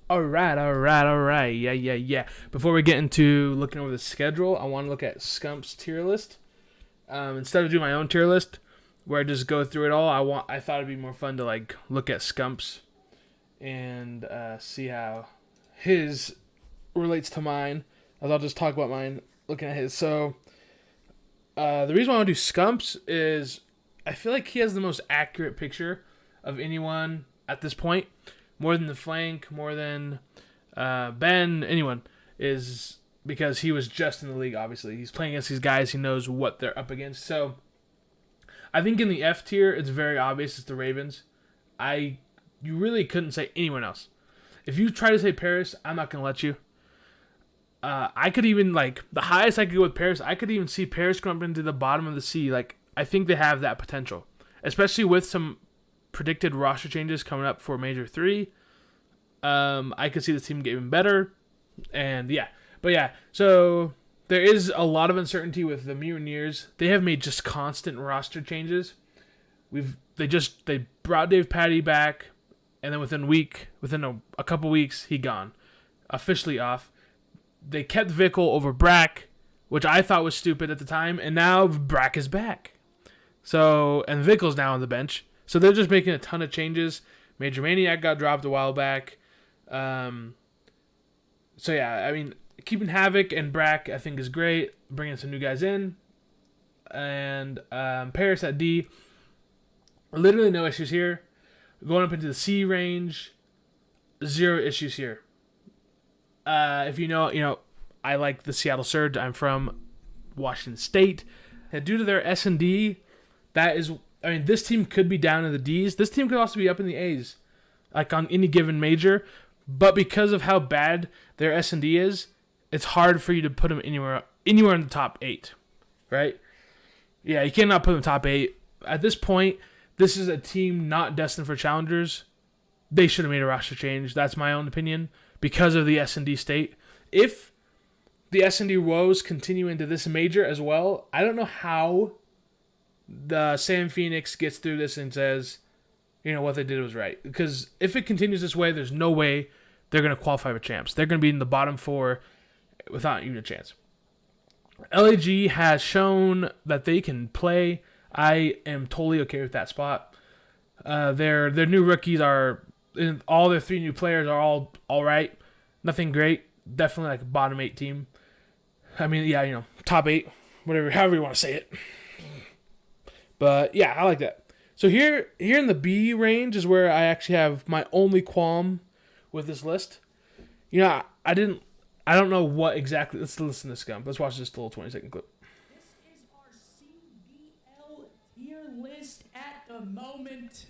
All right. Yeah. Before we get into looking over the schedule, I want to look at Scump's tier list. Instead of doing my own tier list, where I just go through it all, I thought it'd be more fun to like look at Scump's and see how his relates to mine. As I'll just talk about mine, looking at his. So the reason why I want to do Scump's is I feel like he has the most accurate picture of anyone at this point. More than the flank, more than Ben, anyone, is because he was just in the league, obviously. He's playing against these guys. He knows what they're up against. So I think in the F tier, it's very obvious it's the Ravens. You really couldn't say anyone else. If you try to say Paris, I'm not going to let you. I could even, like, the highest I could go with Paris, I could even see Paris going up into the bottom of the C. Like, I think they have that potential, especially with some predicted roster changes coming up for Major 3. I could see this team get even better. And yeah. But yeah, so there is a lot of uncertainty with the Mutineers. They have made just constant roster changes. They brought Dave Patty back, and then within a couple weeks, he gone. Officially off. They kept Vickle over Brack, which I thought was stupid at the time, and now Brack is back. So, and Vickle's now on the bench. So they're just making a ton of changes. Major Maniac got dropped a while back. So yeah, I mean, keeping Havoc and Brack I think is great. Bringing some new guys in. And Paris at D. Literally no issues here. Going up into the C range. 0 issues here. If you know, I like the Seattle Surge. I'm from Washington State. And due to their S&D, this team could be down in the Ds. This team could also be up in the As, like on any given major. But because of how bad their S&D is, it's hard for you to put them anywhere in the top 8, right? Yeah, you cannot put them in the top 8. At this point, this is a team not destined for challengers. They should have made a roster change. That's my own opinion because of the S&D state. If the S&D woes continue into this major as well, I don't know how the Sam Phoenix gets through this and says, what they did was right. Because if it continues this way, there's no way they're going to qualify for champs. They're going to be in the bottom 4 without even a chance. LAG has shown that they can play. I am totally okay with that spot. Their new rookies all their 3 new players are all right. Nothing great. Definitely like a bottom 8 team. I mean, yeah, top 8, whatever, however you want to say it. But yeah, I like that. So here in the B range is where I actually have my only qualm with this list. I don't know what exactly. Let's listen to Scump. Let's watch this little 20-second clip. This is our CDL tier list at the moment.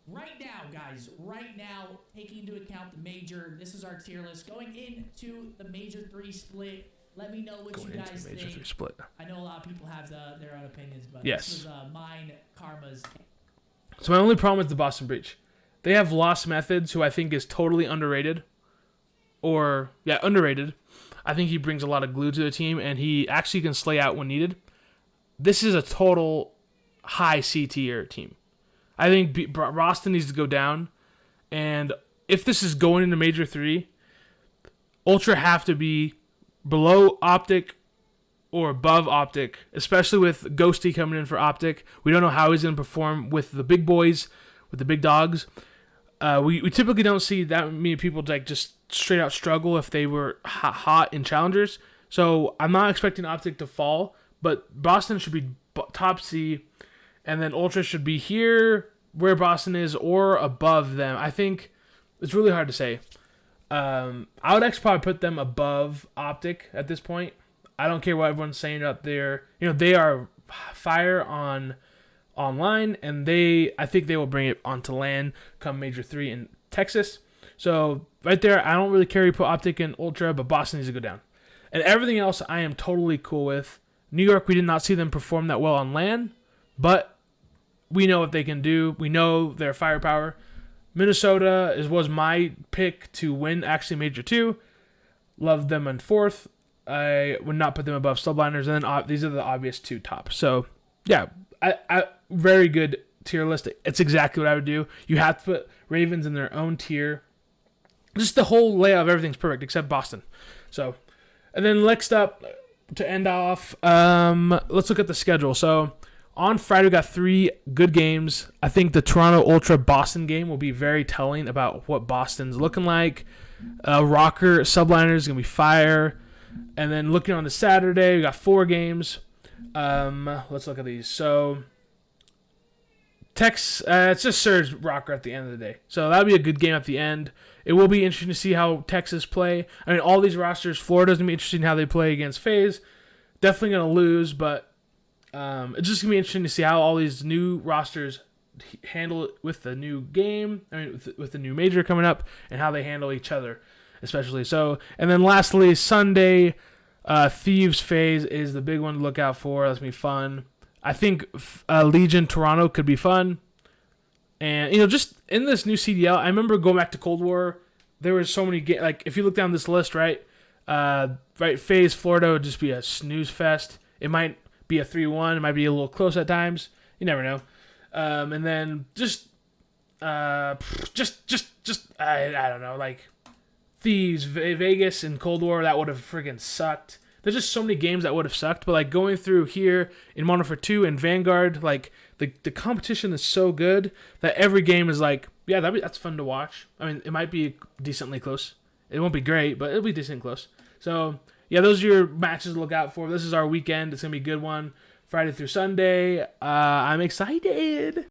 Right now, guys, taking into account the major, this is our tier list. Going into the Major 3 split, let me know what you guys think. Major 3 split. I know a lot of people have their own opinions, but yes. This is mine, Karma's. So my only problem with the Boston Breach, they have Lost Methods, who I think is totally underrated. Underrated. I think he brings a lot of glue to the team, and he actually can slay out when needed. This is a total high C tier team. I think Roston needs to go down, and if this is going into Major 3, Ultra have to be below Optic or above Optic, especially with Ghosty coming in for Optic. We don't know how he's going to perform with the big boys, with the big dogs. We typically don't see that many people like just straight out struggle if they were hot in challengers. So I'm not expecting Optic to fall, but Boston should be top C, and then Ultra should be here where Boston is or above them. I think it's really hard to say. I would actually probably put them above Optic at this point. I don't care what everyone's saying out there. They are fire online, and I think they will bring it onto LAN come Major 3 in Texas. So right there, I don't really care if you put Optic and Ultra, but Boston needs to go down. And everything else I am totally cool with. New York, we did not see them perform that well on LAN, but we know what they can do. We know their firepower. Minnesota was my pick to win actually Major 2. Loved them in 4th. I would not put them above Subliners. And then these are the obvious 2 top. So, yeah, I very good tier list. It's exactly what I would do. You have to put Ravens in their own tier. just the whole layout of everything's perfect except Boston. So, and then next up to end off, let's look at the schedule. So on Friday we got 3 good games. I think the Toronto Ultra Boston game will be very telling about what Boston's looking like. Rocker Subliner is gonna be fire. And then looking on the Saturday, we got 4 games. Let's look at these. So Tex, it's just Surge Rocker at the end of the day. So that'll be a good game at the end. It will be interesting to see how Texas play. I mean, all these rosters, Florida's going to be interesting how they play against FaZe. Definitely going to lose, but it's just going to be interesting to see how all these new rosters handle it with the new game, I mean, with the new major coming up, and how they handle each other, especially. So, and then lastly, Sunday, Thieves FaZe is the big one to look out for. That's going to be fun. I think Legion Toronto could be fun. And, just in this new CDL, I remember going back to Cold War, there were so many games. Like, if you look down this list, right, FaZe Florida would just be a snooze fest. It might be a 3-1. It might be a little close at times. You never know. And then I don't know, like, Thieves, Vegas, and Cold War, that would have freaking sucked. There's just so many games that would have sucked, but like going through here in Modern Warfare 2 and Vanguard, like the competition is so good that every game is like, yeah, that's fun to watch. I mean, it might be decently close. It won't be great, but it'll be decently close. So yeah, those are your matches to look out for. This is our weekend. It's gonna be a good one, Friday through Sunday. I'm excited.